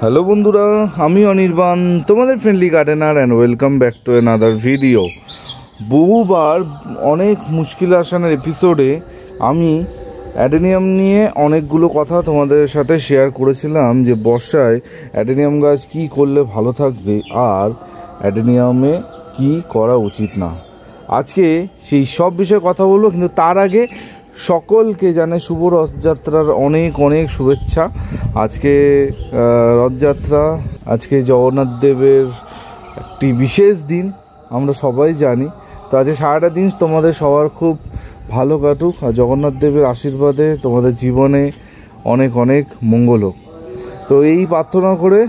Hello বন্ধুরা, আমি অনির্বাণ, তোমাদের friendly gardener and welcome back to another video. বহুবার অনেক মুশকিল আসানের এপিসোডে আমি অ্যাডেনিয়াম নিয়ে অনেকগুলো কথা তোমাদের সাথে শেয়ার করেছিলাম যে বর্ষায় অ্যাডেনিয়াম গাছ কী করলে ভালো থাকবে আর অ্যাডেনিয়ামে কি করা উচিত না। আজকে সেই সব বিষয়ে কথা বলবো, কিন্তু তার আগে সকলকে জানে শুভ রথযাত্রার অনেক অনেক শুভেচ্ছা। আজকে রথযাত্রা, আজকে জগন্নাথ দেবের একটি বিশেষ দিন, আমরা সবাই জানি। তো আজকে সারাটা দিন তোমাদের সবার খুব ভালো কাটুক আর জগন্নাথ দেবের আশীর্বাদে তোমাদের জীবনে অনেক অনেক মঙ্গল হোক। তো এই প্রার্থনা করে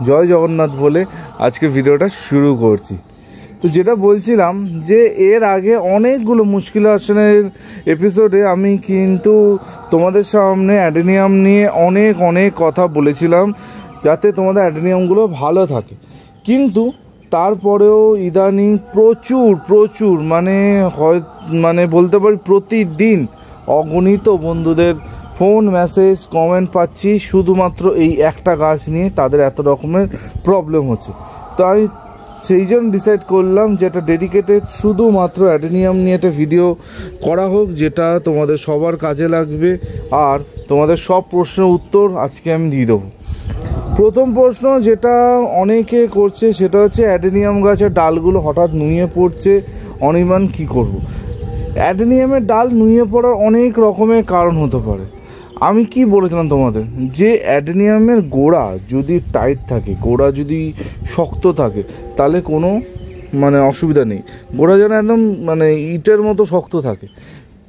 জয় জগন্নাথ বলে আজকে ভিডিওটা শুরু করছি। তো যেটা বলছিলাম যে এর আগে অনেকগুলো মুশকিল আসানের এপিসোডে আমি কিন্তু তোমাদের সামনে অ্যাডেনিয়াম নিয়ে অনেক অনেক কথা বলেছিলাম যাতে তোমাদের অ্যাডেনিয়ামগুলো ভালো থাকে। কিন্তু তারপরেও ইদানিং প্রচুর মানে বলতে পারি প্রতিদিন অগণিত বন্ধুদের ফোন, মেসেজ, কমেন্ট পাচ্ছি শুধুমাত্র এই একটা গাছ নিয়ে তাদের এত রকমের প্রবলেম হচ্ছে। তো আমি সেই জন্য ডিসাইড করলাম যে এটা ডেডিকেটেড শুধুমাত্র অ্যাডেনিয়াম নিয়ে একটা ভিডিও করা হোক, যেটা তোমাদের সবার কাজে লাগবে আর তোমাদের সব প্রশ্নের উত্তর আজকে আমি দিয়ে দেবো। প্রথম প্রশ্ন যেটা অনেকে করছে সেটা হচ্ছে অ্যাডেনিয়াম গাছের ডালগুলো হঠাৎ নুয়ে পড়ছে, অনির্বাণ কী করব। অ্যাডেনিয়ামের ডাল নুয়ে পড়ার অনেক রকমের কারণ হতে পারে। আমি কি বলেছিলাম তোমাদের যে অ্যাডেনিয়ামের গোড়া যদি টাইট থাকে, গোড়া যদি শক্ত থাকে তাহলে কোনো অসুবিধা নেই। গোড়া যেন একদম ইটের মতো শক্ত থাকে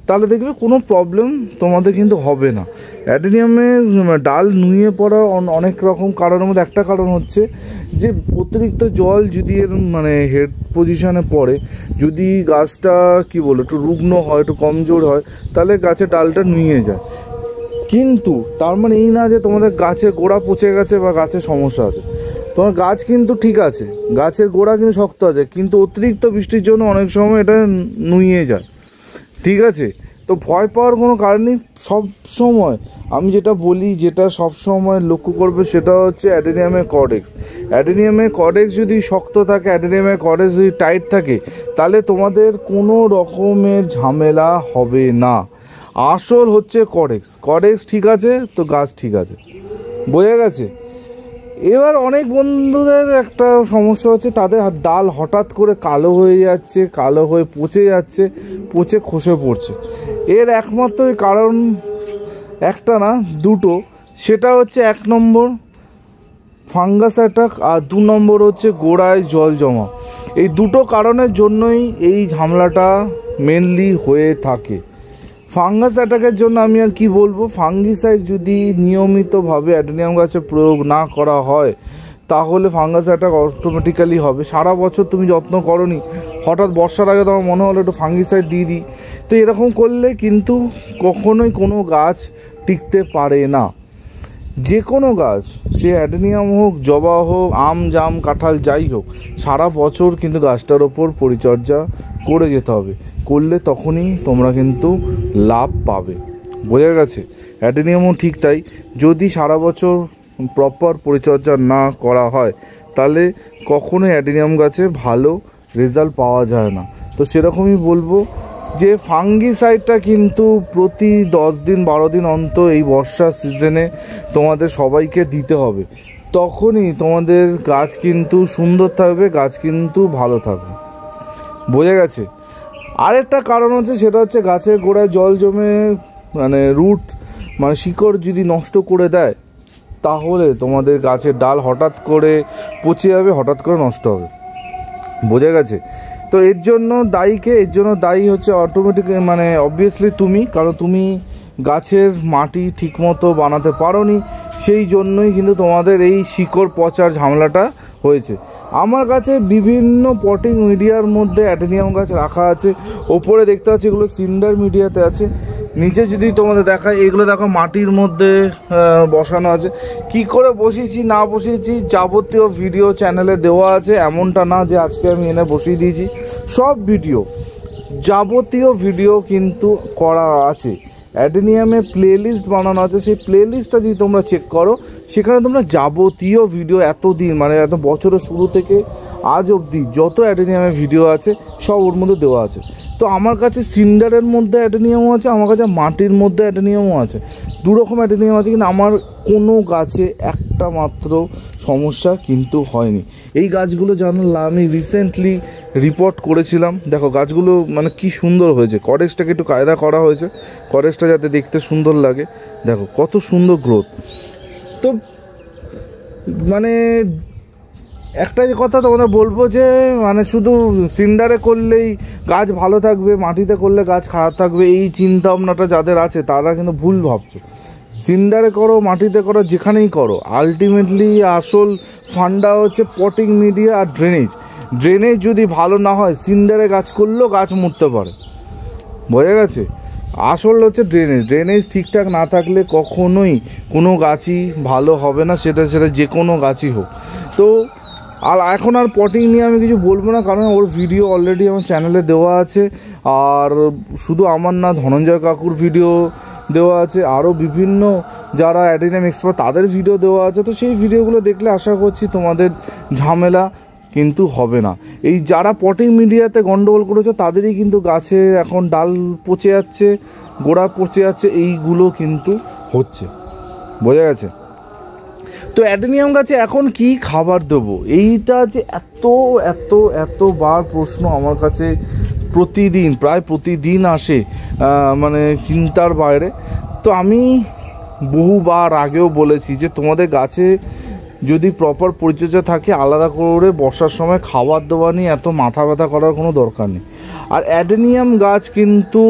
তাহলে দেখবে কোনো প্রবলেম তোমাদের কিন্তু হবে না। অ্যাডেনিয়ামের ডাল নুয়ে পড়ার অনেক রকম কারণের মধ্যে একটা কারণ হচ্ছে যে অতিরিক্ত জল যদি এর হেড পজিশনে পড়ে, যদি গাছটা একটু রুগ্ন হয়, একটু কমজোর হয়, তাহলে গাছের ডালটা নুয়ে যায়। কিন্তু তার মানে এই না যে তোমাদের গাছের গোড়া পচে গেছে বা গাছের সমস্যা আছে। তোমার গাছ কিন্তু ঠিক আছে, গাছের গোড়া কিন্তু শক্ত আছে, কিন্তু অতিরিক্ত বৃষ্টির জন্য অনেক সময় এটা নুয়ে যায়। ঠিক আছে, তো ভয় পাওয়ার কোনো কারণ নেই। সব সময় আমি যেটা বলি, যেটা সব সময় লক্ষ্য করবে সেটা হচ্ছে অ্যাডেনিয়ামের কর্ডেক্স। অ্যাডেনিয়ামের কর্ডেক্স যদি শক্ত থাকে, অ্যাডেনিয়ামের কর্ডেক্স যদি টাইট থাকে, তাহলে তোমাদের কোনো রকমের ঝামেলা হবে না। আসল হচ্ছে কর্ডেক্স ঠিক আছে তো গাছ ঠিক আছে, বোঝা গেছে। এবার অনেক বন্ধুদের একটা সমস্যা হচ্ছে তাদের ডাল হঠাৎ করে কালো হয়ে যাচ্ছে, কালো হয়ে পচে যাচ্ছে, পচে খসে পড়ছে। এর একমাত্র কারণ একটা না, দুটো। সেটা হচ্ছে 1 নম্বর ফাঙ্গাস অ্যাটাক আর 2 নম্বর হচ্ছে গোড়ায় জল জমা। এই দুটো কারণের জন্যই এই ঝামেলাটা মেনলি হয়ে থাকে। ফাঙ্গাস অ্যাটাকের জন্য আমি আর কি বলবো, ফাঙ্গিসাইড যদি নিয়মিতভাবে অ্যাডেনিয়াম গাছে প্রয়োগ না করা হয় তাহলে ফাঙ্গাস অ্যাটাক অটোমেটিক্যালি হবে। সারা বছর তুমি যত্ন করনি, হঠাৎ বর্ষার আগে তোমার মনে হলো একটু ফাঙ্গিসাইড দিয়ে দিই, তো এরকম করলে কিন্তু কখনোই কোনো গাছ টিকতে পারে না। যে কোনো গাছ, সে অ্যাডেনিয়াম হোক, জবা হোক, আম, জাম, কাঁঠাল যাই হোক, সারা বছর কিন্তু গাছটার ওপর পরিচর্যা করে যেতে হবে। করলে তখনই তোমরা কিন্তু লাভ পাবে, বোঝা গেছে। অ্যাডেনিয়ামও ঠিক তাই, যদি সারা বছর প্রপার পরিচর্যা না করা হয় তাহলে কখনোই অ্যাডেনিয়াম গাছে ভালো রেজাল্ট পাওয়া যায় না। তো সেরকমই বলবো যে ফাঙ্গিসাইডটা কিন্তু প্রতি 10 দিন 12 দিন অন্তর এই বর্ষার সিজনে তোমাদের সবাইকে দিতে হবে। তখনই তোমাদের গাছ কিন্তু সুন্দর থাকবে, গাছ কিন্তু ভালো থাকবে, বোঝা গেছে। আরেকটা কারণ হচ্ছে সেটা হচ্ছে গাছের গোড়ায় জল জমে রুট শিকড় যদি নষ্ট করে দেয় তাহলে তোমাদের গাছের ডাল হঠাৎ করে পচে যাবে, হঠাৎ করে নষ্ট হবে, বোঝা গেছে। তো এর জন্য দায়ী হচ্ছে অটোমেটিক অবভিয়াসলি তুমি, কারণ তুমি গাছের মাটি ঠিকমতো বানাতে পারোনি, সেই জন্যই কিন্তু তোমাদের এই শিকড় পচার ঝামেলাটা হয়েছে। আমার কাছে বিভিন্ন পটিং মিডিয়ার মধ্যে অ্যাডেনিয়াম গাছ রাখা আছে। ওপরে দেখতে পাচ্ছি এগুলো সিন্ডার মিডিয়াতে আছে, নিচে যদি তোমাদের দেখায় এগুলো দেখো মাটির মধ্যে বসানো আছে। কি করে বসিয়েছি না বসিয়েছি যাবতীয় ভিডিও চ্যানেলে দেওয়া আছে, এমনটা না যে আজকে আমি এনে বসিয়ে দিয়েছি। সব যাবতীয় ভিডিও কিন্তু করা আছে। অ্যাডেনিয়ামে প্লেলিস্ট বানানো আছে, সেই প্লেলিস্টটা যদি তোমরা চেক করো সেখানে তোমরা যাবতীয় ভিডিও এতদিন মানে এত বছরের শুরু থেকে আজ অবধি যত অ্যাডেনিয়ামের ভিডিও আছে সব ওর মধ্যে দেওয়া আছে। তো আমার কাছে সিন্ডারের মধ্যে অ্যাডেনিয়ামও আছে, আমার কাছে মাটির মধ্যে অ্যাডেনিয়ামও আছে, দুরকম অ্যাডেনিয়াম আছে। কিন্তু আমার কোনো গাছে একটা মাত্র সমস্যা কিন্তু হয়নি। এই গাছগুলো জানলাম আমি রিসেন্টলি রিপোর্ট করেছিলাম, দেখো গাছগুলো মানে কি সুন্দর হয়েছে। কডেক্সটাকে একটু কায়দা করা হয়েছে, কডেক্সটা যাতে দেখতে সুন্দর লাগে, দেখো কত সুন্দর গ্রোথ। তো মানে একটা কথা তোমাদের বলবো যে মানে শুধু সিন্ডারে করলেই গাছ ভালো থাকবে, মাটিতে করলে গাছ খারাপ থাকবে, এই চিন্তা ভাবনাটা যাদের আছে তারা কিন্তু ভুল ভাবছো। সিন্ডারে করো, মাটিতে করো, যেখানেই করো, আলটিমেটলি আসল ফান্ডা হচ্ছে পটিং মিডিয়া আর ড্রেনেজ। ড্রেনেজ যদি ভালো না হয় সিন্ডারে গাছ করলেও গাছ মরতে পারে, বোঝা গেছে? আসল হচ্ছে ড্রেনেজ। ড্রেনেজ ঠিকঠাক না থাকলে কখনোই কোনো গাছই ভালো হবে না, সেটা যে কোনো গাছই হোক। তো আর এখন আর পটিং নিয়ে আমি কিছু বলবো না, কারণ ওর ভিডিও অলরেডি আমার চ্যানেলে দেওয়া আছে। আর শুধু আমার না, ধনঞ্জয় কাকুর ভিডিও দেওয়া আছে, আরও বিভিন্ন যারা অ্যাডেনিয়াম এক্সপার্ট তাদের ভিডিও দেওয়া আছে। তো সেই ভিডিওগুলো দেখলে আশা করছি তোমাদের ঝামেলা কিন্তু হবে না। এই যারা পটিং মিডিয়াতে গন্ডগোল করেছে তাদেরই কিন্তু গাছে এখন ডাল পচে যাচ্ছে, গোড়া পচে যাচ্ছে, এইগুলো কিন্তু হচ্ছে, বোঝা গেছে? তো অ্যাডেনিয়াম গাছে এখন কি খাবার দেবো, এইটা যে এতবার প্রশ্ন আমার কাছে প্রতিদিন, প্রায় প্রতিদিন আসে, মানে চিন্তার বাইরে। তো আমি বহুবার আগেও বলেছি যে তোমাদের গাছে যদি প্রপার পরিচর্যা থাকে, আলাদা করে বর্ষার সময় খাবার দেওয়া নিয়ে এত মাথা ব্যথা করার কোনো দরকার নেই। আর অ্যাডেনিয়াম গাছ কিন্তু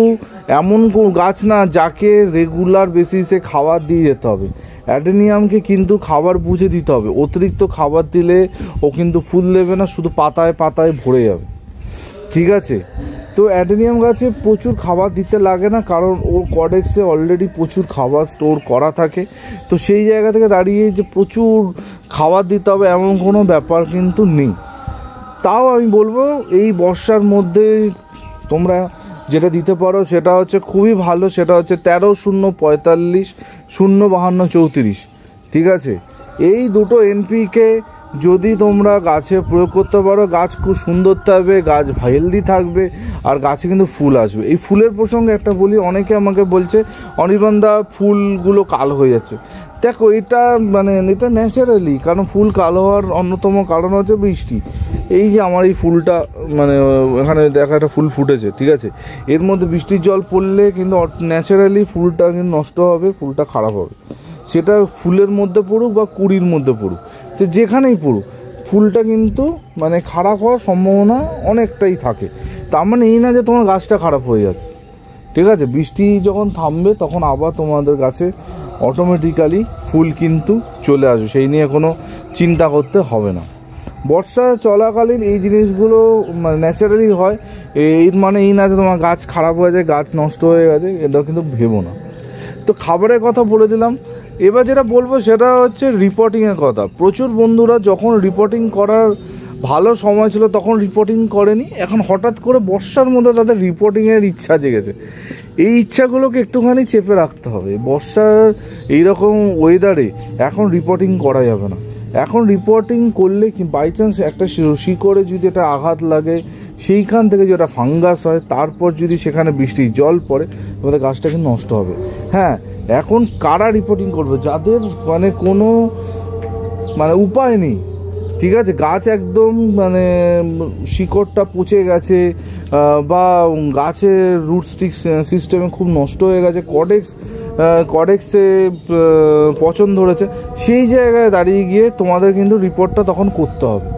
এমন গাছ না যাকে রেগুলার বেসিসে খাবার দিয়ে যেতে হবে। অ্যাডেনিয়ামকে কিন্তু খাবার বুঝে দিতে হবে। অতিরিক্ত খাবার দিলে ও কিন্তু ফুল দেবে না, শুধু পাতায় পাতায় ভরে যাবে, ঠিক আছে? তো অ্যাডেনিয়াম গাছে প্রচুর খাবার দিতে লাগে না, কারণ ওর কডেক্সে অলরেডি প্রচুর খাবার স্টোর করা থাকে। তো সেই জায়গা থেকে দাঁড়িয়ে যে প্রচুর খাবার দিতে হবে এমন কোনো ব্যাপার কিন্তু নেই। তাও আমি বলবো এই বর্ষার মধ্যে তোমরা যেটা দিতে পারো সেটা হচ্ছে খুবই ভালো, সেটা হচ্ছে 13-0-45 0-52-34, ঠিক আছে? এই দুটো এনপিকে যদি তোমরা গাছে প্রয়োগ করতে পারো, গাছ খুব সুন্দর থাকবে, গাছ হেলদি থাকবে, আর গাছে কিন্তু ফুল আসবে। এই ফুলের প্রসঙ্গে একটা বলি, অনেকে আমাকে বলছে অনির্বাণদা ফুলগুলো কালো হয়ে যাচ্ছে। দেখো এটা মানে এটা ন্যাচারালি, কারণ ফুল কালো হওয়ার অন্যতম কারণ হচ্ছে বৃষ্টি। এই যে আমার এই ফুলটা মানে এখানে দেখা একটা ফুল ফুটেছে, ঠিক আছে, এর মধ্যে বৃষ্টির জল পড়লে কিন্তু ন্যাচারালি ফুলটা কিন্তু নষ্ট হবে, ফুলটা খারাপ হবে। সেটা ফুলের মধ্যে পড়ুক বা কুড়ির মধ্যে পড়ুক, তো যেখানেই পড়ুক ফুলটা কিন্তু মানে খারাপ হওয়ার সম্ভাবনা অনেকটাই থাকে। তার মানে এই না যে তোমার গাছটা খারাপ হয়ে যাচ্ছে, ঠিক আছে? বৃষ্টি যখন থামবে তখন আবার তোমাদের গাছে অটোমেটিক্যালি ফুল কিন্তু চলে আসবে, সেই নিয়ে কোনো চিন্তা করতে হবে না। বর্ষা চলাকালীন এই জিনিসগুলো মানে ন্যাচারালি হয়, এর মানে এই না যে তোমার গাছ খারাপ হয়ে যায়, গাছ নষ্ট হয়ে গেছে, এটা কিন্তু ভেবো না। তো খাবারের কথা বলে দিলাম, এবার যেটা বলবো সেটা হচ্ছে রিপোর্টিংয়ের কথা। প্রচুর বন্ধুরা যখন রিপোর্টিং করার ভালো সময় ছিল তখন রিপোর্টিং করেনি, এখন হঠাৎ করে বর্ষার মধ্যে তাদের রিপোর্টিংয়ের ইচ্ছা জেগেছে। এই ইচ্ছাগুলোকে একটুখানি চেপে রাখতে হবে। বর্ষার এইরকম ওয়েদারে এখন রিপোর্টিং করা যাবে না। এখন রিপোর্টিং করলে কি বাই চান্স একটা শিকড়ে যদি একটা আঘাত লাগে, সেইখান থেকে যেটা ফাঙ্গাস হয়, তারপর যদি সেখানে বৃষ্টির জল পড়ে, তোমাদের গাছটা কিন্তু নষ্ট হবে। হ্যাঁ, এখন কারা রিপোর্টিং করবে? যাদের মানে কোনো মানে উপায় নেই, ঠিক আছে, গাছ একদম মানে শিকড়টা পচে গেছে বা গাছের রুট স্টিক সিস্টেমে খুব নষ্ট হয়ে গেছে, কডেক্সে পচন ধরেছে, সেই জায়গায় দাঁড়িয়ে গিয়ে তোমাদের কিন্তু রিপোর্টটা তখন করতে হবে,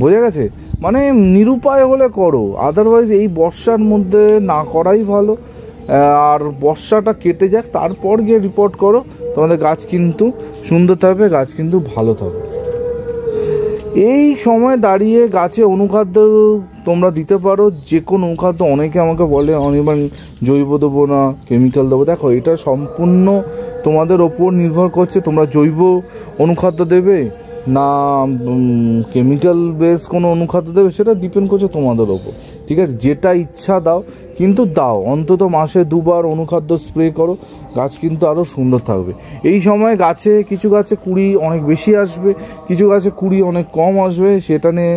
বোঝা গেছে? মানে নিরুপায় হলে করো, আদারওয়াইজ এই বর্ষার মধ্যে না করাই ভালো। আর বর্ষাটা কেটে যাক, তারপর গিয়ে রিপোর্ট করো, তোমাদের গাছ কিন্তু সুন্দর থাকবে, গাছ কিন্তু ভালো থাকবে। এই সময় দাঁড়িয়ে গাছে অনুখাদ্য তোমরা দিতে পারো, যে কোনো অনুখাদ্য। অনেকে আমাকে বলে অনির্বাণ জৈব দেবো না কেমিক্যাল দেবো, দেখো এটা সম্পূর্ণ তোমাদের ওপর নির্ভর করছে, তোমরা জৈব অনুখাদ্য দেবে না কেমিক্যাল বেস কোনো অনুখাদ্য দেবে, সেটা ডিপেন্ড করছে তোমাদের ওপর, ঠিক আছে, যেটা ইচ্ছা দাও, কিন্তু দাও অন্তত মাসে 2 বার অনুখাদ্য স্প্রে করো, গাছ কিন্তু আরও সুন্দর থাকবে। এই সময় গাছে কিছু গাছে কুড়ি অনেক বেশি আসবে, কিছু গাছে কুড়ি অনেক কম আসবে, সেটা নিয়ে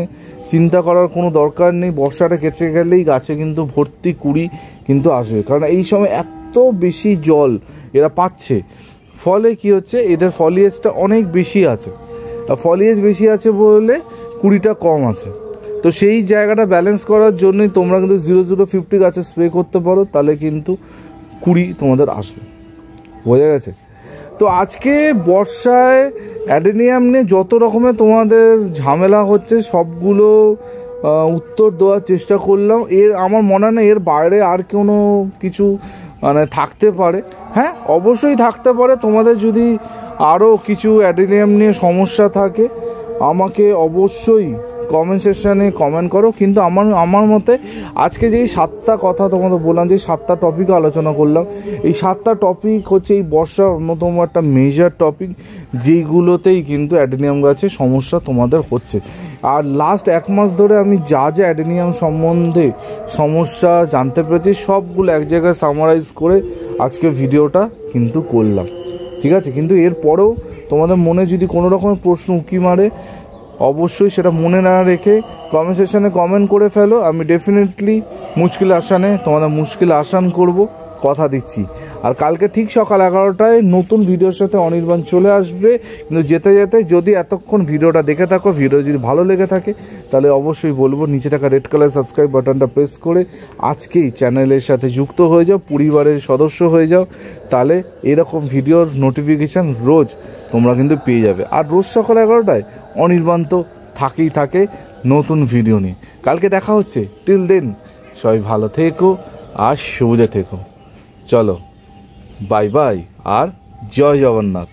চিন্তা করার কোনো দরকার নেই। বর্ষাটা কেটে গেলেই গাছে কিন্তু ভর্তি কুড়ি কিন্তু আসবে, কারণ এই সময় এত বেশি জল এরা পাচ্ছে, ফলে কি হচ্ছে এদের ফলিয়েজটা অনেক বেশি আছে, ফলিয়েজ বেশি আছে বলে কুড়িটা কম আছে। তো সেই জায়গাটা ব্যালেন্স করার জন্যই তোমরা কিন্তু 0050 গাছে স্প্রে করতে পারো, তাহলে কিন্তু কুড়ি তোমাদের আসবে। বোঝা গেছে? তো আজকে বর্ষায় অ্যাডেনিয়াম নিয়ে যত রকমের তোমাদের ঝামেলা হচ্ছে সবগুলো উত্তর দেওয়ার চেষ্টা করলাম। আমার মনে হয় না এর বাইরে আর কোনো কিছু মানে থাকতে পারে। হ্যাঁ, অবশ্যই থাকতে পারে। তোমাদের যদি আরও কিছু অ্যাডেনিয়াম নিয়ে সমস্যা থাকে আমাকে অবশ্যই কমেন্ট সেকশানে কমেন্ট করো। কিন্তু আমার মতে আজকে যেই 7টা কথা তোমাদের বললাম, যে 7টা টপিক আলোচনা করলাম, এই 7টা টপিক হচ্ছে এই বর্ষার অন্যতম একটা মেজর টপিক, যেইগুলোতেই কিন্তু অ্যাডেনিয়াম গাছে সমস্যা তোমাদের হচ্ছে। আর লাস্ট 1 মাস ধরে আমি যা যা অ্যাডেনিয়াম সম্বন্ধে সমস্যা জানতে পেরেছি সবগুলো এক জায়গায় সামারাইজ করে আজকে ভিডিওটা কিন্তু করলাম। ঠিক আছে? কিন্তু এরপরেও তোমাদের মনে যদি কোনো রকমের প্রশ্ন উঁকি মারে অবশ্যই সেটা মনে না রেখে কমেন্ট সেকশানে কমেন্ট করে ফেলো। আমি ডেফিনেটলি মুশকিল আসানে তোমাদের মুশকিল আসান করব, কথা দিচ্ছি। আর কালকে ঠিক সকাল 11টায় নতুন ভিডিওর সাথে অনির্বাণ চলে আসবে। কিন্তু যেতে যেতে যদি এতক্ষণ ভিডিওটা দেখে থাকো, ভিডিও যদি ভালো লেগে থাকে, তাহলে অবশ্যই বলবো নিচে থাকা রেড কালার সাবস্ক্রাইব বাটনটা প্রেস করে আজকেই চ্যানেলের সাথে যুক্ত হয়ে যাও, পরিবারের সদস্য হয়ে যাও। তাহলে এরকম ভিডিওর নোটিফিকেশান রোজ তোমরা কিন্তু পেয়ে যাবে। আর রোজ সকাল 11টায় অনির্বাণ তো থাকেই থাকে নতুন ভিডিও নিয়ে। কালকে দেখা হচ্ছে। টিল দেন সবাই ভালো থেকো আর সবুজে থেকো। চলো বাই বাই আর জয় জগন্নাথ।